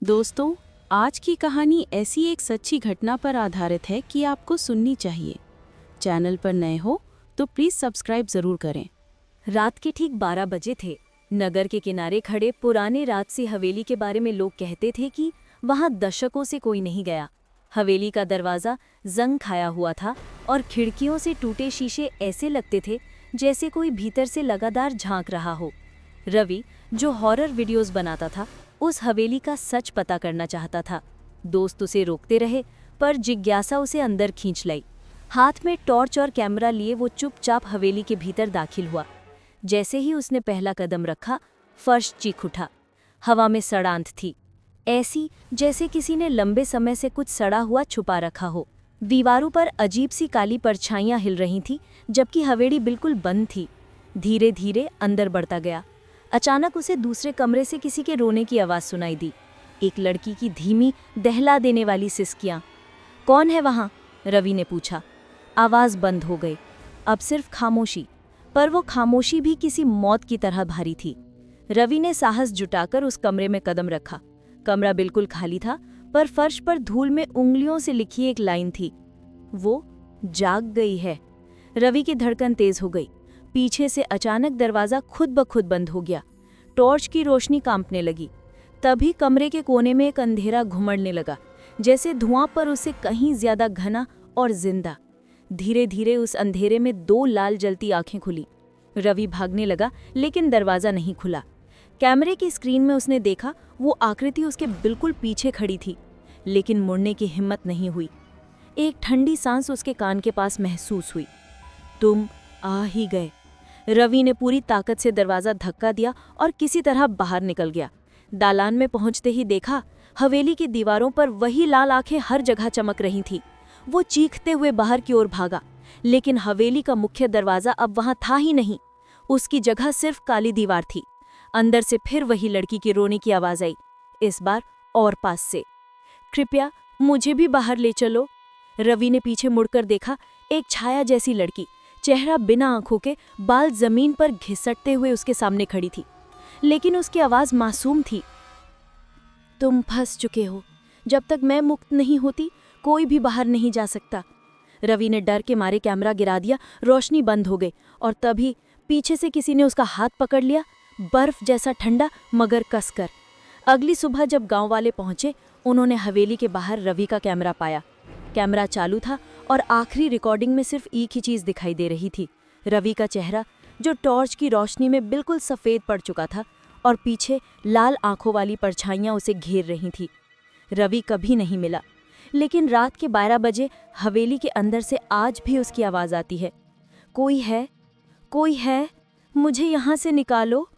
दोस्तों, आज की कहानी ऐसी एक सच्ची घटना पर आधारित है कि आपको सुननी चाहिए। चैनल पर नए हो तो प्लीज सब्सक्राइब जरूर करें। रात के ठीक 12 बजे थे। नगर के किनारे खड़े पुराने राजसी हवेली के बारे में लोग कहते थे कि वहां दशकों से कोई नहीं गया। हवेली का दरवाजा जंग खाया हुआ था और खिड़कियों से टूटे शीशे ऐसे लगते थे जैसे कोई भीतर से लगातार झांक रहा हो। रवि, जो हॉरर वीडियोस बनाता था, उस हवेली का सच पता करना चाहता था। दोस्त उसे रोकते रहे, पर जिज्ञासा उसे अंदर खींच लाई। हाथ में टॉर्च और कैमरा लिए वो चुपचाप हवेली के भीतर दाखिल हुआ। जैसे ही उसने पहला कदम रखा, फर्श चीख उठा। हवा में सड़ांत थी, ऐसी जैसे किसी ने लंबे समय से कुछ सड़ा हुआ छुपा रखा हो। दीवारों पर अजीब सी काली परछाइयां हिल रही थीं, जबकि हवेली बिल्कुल बंद थी। धीरे धीरे अंदर बढ़ता गया। अचानक उसे दूसरे कमरे से किसी के रोने की आवाज़ सुनाई दी। एक लड़की की धीमी, दहला देने वाली सिसकियां। कौन है वहाँ? रवि ने पूछा। आवाज़ बंद हो गई। अब सिर्फ खामोशी, पर वो खामोशी भी किसी मौत की तरह भारी थी। रवि ने साहस जुटाकर उस कमरे में कदम रखा। कमरा बिल्कुल खाली था, पर फर्श पर धूल में उंगलियों से लिखी एक लाइन थी, वो जाग गई है। रवि की धड़कन तेज हो गई। पीछे से अचानक दरवाजा खुद ब खुद बंद हो गया। टॉर्च की रोशनी कांपने लगी। तभी कमरे के कोने में एक अंधेरा घुमड़ने लगा, जैसे धुआं पर उसे कहीं ज्यादा घना और जिंदा। धीरे धीरे उस अंधेरे में दो लाल जलती आंखें खुली। रवि भागने लगा, लेकिन दरवाजा नहीं खुला। कैमरे की स्क्रीन में उसने देखा, वो आकृति उसके बिल्कुल पीछे खड़ी थी, लेकिन मुड़ने की हिम्मत नहीं हुई। एक ठंडी सांस उसके कान के पास महसूस हुई। तुम आ ही गए। रवि ने पूरी ताकत से दरवाजा धक्का दिया और किसी तरह बाहर निकल गया। दालान में पहुंचते ही देखा, हवेली की दीवारों पर वही लाल आंखें हर जगह चमक रही थीं। वो चीखते हुए बाहर की ओर भागा, लेकिन हवेली का मुख्य दरवाजा अब वहां था ही नहीं। उसकी जगह सिर्फ काली दीवार थी। अंदर से फिर वही लड़की की रोने की आवाज आई, इस बार और पास से। कृपया मुझे भी बाहर ले चलो। रवि ने पीछे मुड़कर देखा, एक छाया जैसी लड़की, चेहरा बिना आंखों के, बाल जमीन पर घिसटते हुए उसके सामने खड़ी थी, लेकिन उसकी आवाज मासूम थी। तुम फंस चुके हो। जब तक मैं मुक्त नहीं होती, कोई भी बाहर नहीं जा सकता। रवि ने डर के मारे कैमरा गिरा दिया। रोशनी बंद हो गई और तभी पीछे से किसी ने उसका हाथ पकड़ लिया, बर्फ जैसा ठंडा मगर कसकर। अगली सुबह जब गांव वाले पहुंचे, उन्होंने हवेली के बाहर रवि का कैमरा पाया। कैमरा चालू था और आखिरी रिकॉर्डिंग में सिर्फ एक ही चीज दिखाई दे रही थी, रवि का चेहरा, जो टॉर्च की रोशनी में बिल्कुल सफ़ेद पड़ चुका था, और पीछे लाल आंखों वाली परछाइयां उसे घेर रही थी। रवि कभी नहीं मिला, लेकिन रात के 12 बजे हवेली के अंदर से आज भी उसकी आवाज़ आती है, कोई है, कोई है, मुझे यहाँ से निकालो।